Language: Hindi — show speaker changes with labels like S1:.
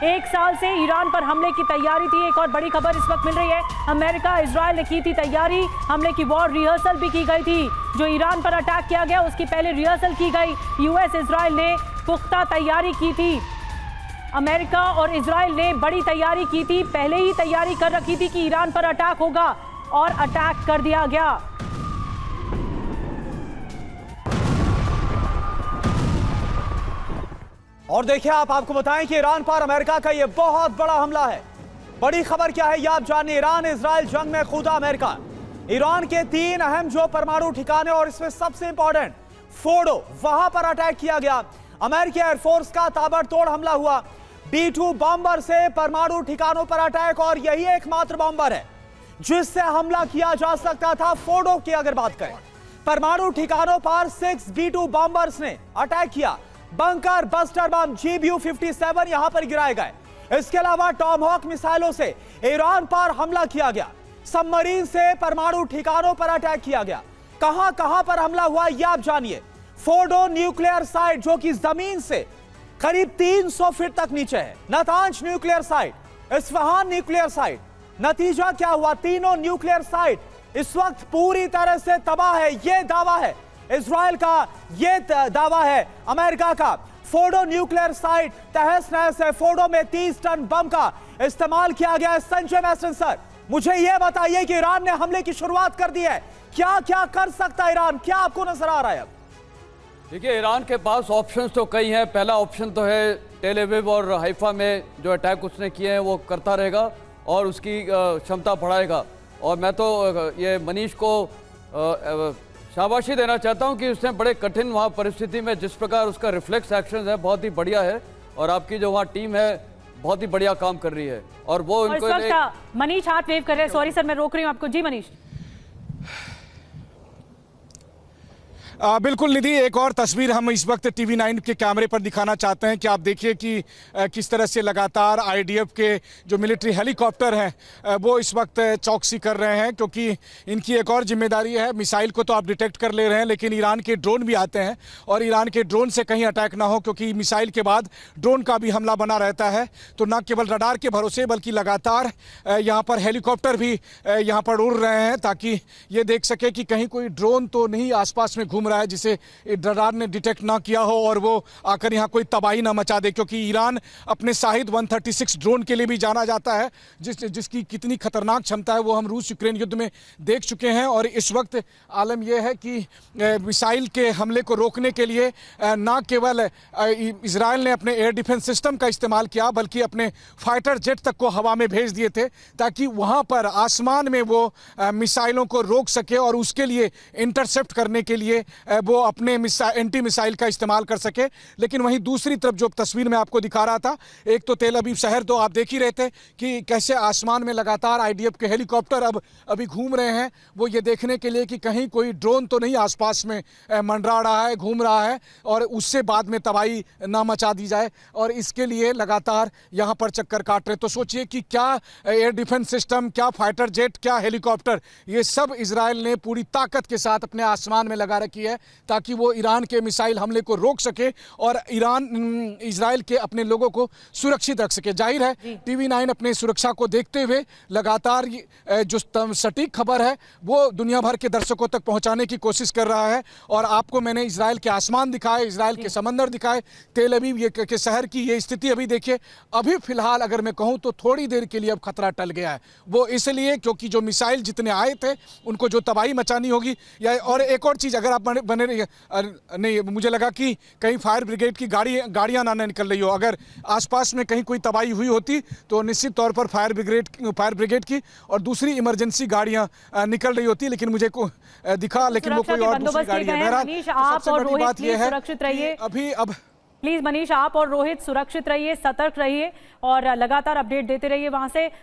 S1: एक साल से ईरान पर हमले की तैयारी थी। एक और बड़ी खबर इस वक्त मिल रही है, अमेरिका इजराइल ने की थी तैयारी, हमले की वॉर रिहर्सल भी की गई थी। जो ईरान पर अटैक किया गया उसकी पहले रिहर्सल की गई। यूएस इजराइल ने पुख्ता तैयारी की थी। अमेरिका और इजराइल ने बड़ी तैयारी की थी, पहले ही तैयारी कर रखी थी कि ईरान पर अटैक होगा और अटैक कर दिया गया।
S2: और देखिए आपको बताएं कि ईरान पर अमेरिका का यह बहुत बड़ा हमला है। बड़ी खबर क्या है ये आप जानिए। ईरान इजराइल जंग में कूदा अमेरिका। ईरान के 3 अहम जो परमाणु ठिकाने और इसमें सबसे इंपॉर्टेंट फोर्डो, वहां पर अटैक किया गया। अमेरिकी एयरफोर्स का ताबड़तोड़ हमला हुआ। B-2 बॉम्बर से परमाणु ठिकानों पर अटैक, और यही एकमात्र बॉम्बर है जिससे हमला किया जा सकता था। फोर्डो की अगर बात करें, परमाणु ठिकानों पर 6 B-2 बॉम्बर्स ने अटैक किया। बंकर बस्टर बम GBU-57 यहां पर गिराए गए। इसके अलावा टॉमहॉक मिसाइलों से ईरान पर हमला किया गया। सबमरीन से परमाणु ठिकानों पर अटैक किया गया। कहां कहां पर हमला हुआ यह आप जानिए। फोर्डो न्यूक्लियर साइट जो कि जमीन से करीब 300 फीट तक नीचे है। Natanz nuclear site, Isfahan nuclear site. नतीजा क्या हुआ? तीनों न्यूक्लियर साइट इस वक्त पूरी तरह से तबाह है। यह दावा है इजराइल का, यह दावा है अमेरिका का। फोर्डो न्यूक्लियर साइट तहस नहस है। फोर्डो में 30 टन बम का इस्तेमाल किया गया है। संजय मैसन सर, मुझे यह बताइए कि ईरान ने हमले की शुरुआत कर दी है, क्या क्या कर सकता है ईरान, क्या आपको नजर आ रहा है? अब
S3: देखिए, ईरान के पास ऑप्शंस तो कई हैं। पहला ऑप्शन तो है टेल अवीव और हाइफा में जो अटैक उसने किए हैं वो करता रहेगा और उसकी क्षमता बढ़ाएगा। और मैं तो ये मनीष को शाबाशी देना चाहता हूं कि उसने बड़े कठिन वहाँ परिस्थिति में जिस प्रकार उसका रिफ्लेक्स एक्शन है बहुत ही बढ़िया है। और आपकी जो वहाँ टीम है बहुत ही बढ़िया काम कर रही है। और वो उनको
S1: मनीष हाथ वेव कर रहे हैं। सॉरी सर, मैं रोक रही हूँ आपको। जी मनीष।
S4: बिल्कुल निधि, एक और तस्वीर हम इस वक्त TV9 के कैमरे पर दिखाना चाहते हैं कि आप देखिए कि किस तरह से लगातार IDF के जो मिलिट्री हेलीकॉप्टर हैं वो इस वक्त चौकसी कर रहे हैं, क्योंकि इनकी एक और जिम्मेदारी है। मिसाइल को तो आप डिटेक्ट कर ले रहे हैं, लेकिन ईरान के ड्रोन भी आते हैं और ईरान के ड्रोन से कहीं अटैक ना हो, क्योंकि मिसाइल के बाद ड्रोन का भी हमला बना रहता है। तो न केवल रडार के भरोसे बल्कि लगातार यहाँ पर हेलीकॉप्टर भी यहाँ पर उड़ रहे हैं ताकि ये देख सके कि कहीं कोई ड्रोन तो नहीं आसपास में घूम रहा है जिसे रडार ने डिटेक्ट ना किया हो और वो आकर यहाँ कोई तबाही ना मचा दे। क्योंकि ईरान अपने शाहिद 136 ड्रोन के लिए भी जाना जाता है, जिसकी कितनी खतरनाक क्षमता है वो हम रूस यूक्रेन युद्ध में देख चुके हैं। और इस वक्त आलम यह है कि मिसाइल के हमले को रोकने के लिए ना केवल इजराइल ने अपने एयर डिफेंस सिस्टम का इस्तेमाल किया बल्कि अपने फाइटर जेट तक को हवा में भेज दिए थे ताकि वहाँ पर आसमान में वो मिसाइलों को रोक सके और उसके लिए इंटरसेप्ट करने के लिए वो अपने एंटी मिसाइल का इस्तेमाल कर सके। लेकिन वहीं दूसरी तरफ जो तस्वीर मैं आपको दिखा रहा था, एक तो तेल अवीव शहर तो आप देख ही रहे थे कि कैसे आसमान में लगातार IDF के हेलीकॉप्टर अभी घूम रहे हैं, वो ये देखने के लिए कि कहीं कोई ड्रोन तो नहीं आसपास में मंडरा रहा है, घूम रहा है और उससे बाद में तबाही ना मचा दी जाए। और इसके लिए लगातार यहाँ पर चक्कर काट रहे। तो सोचिए कि क्या एयर डिफेंस सिस्टम, क्या फाइटर जेट, क्या हेलीकॉप्टर, ये सब इजराइल ने पूरी ताकत के साथ अपने आसमान में लगा रखी है ताकि वो ईरान के मिसाइल हमले को रोक सके और इजराइल के अपने लोगों को सुरक्षित रख सके। जाहिर है TV9 अपने सुरक्षा को देखते हुए लगातार जो सटीक खबर है वो दुनिया भर के दर्शकों तक पहुंचाने की कोशिश कर रहा है। और आपको मैंने इजराइल के आसमान दिखाए, इजराइल के समंदर दिखाए, तेल अवीव के शहर की ये स्थिति अभी देखिए। अभी फिलहाल अगर मैं कहूँ तो थोड़ी देर के लिए अब खतरा टल गया है, वो इसलिए क्योंकि जो मिसाइल जितने आए थे उनको जो तबाही मचानी होगी। या और एक और चीज़, अगर आप बने नहीं, मुझे लगा कि कहीं फायर ब्रिगेड की गाड़ियां ना निकल रही हो। अगर आसपास में कहीं कोई तबाही हुई होती तो निश्चित तौर पर फायर ब्रिगेड की और दूसरी इमरजेंसी गाड़ियां निकल रही होती, लेकिन मुझे दिखा लेकिन वो कोई और दूसरी गाड़ी है।
S1: मनीष, आप और रोहित सुरक्षित रहिए।
S4: अब
S1: प्लीज मनीष, आप और रोहित सुरक्षित रहिए, सतर्क रहिए और लगातार अपडेट देते रहिए वहां से।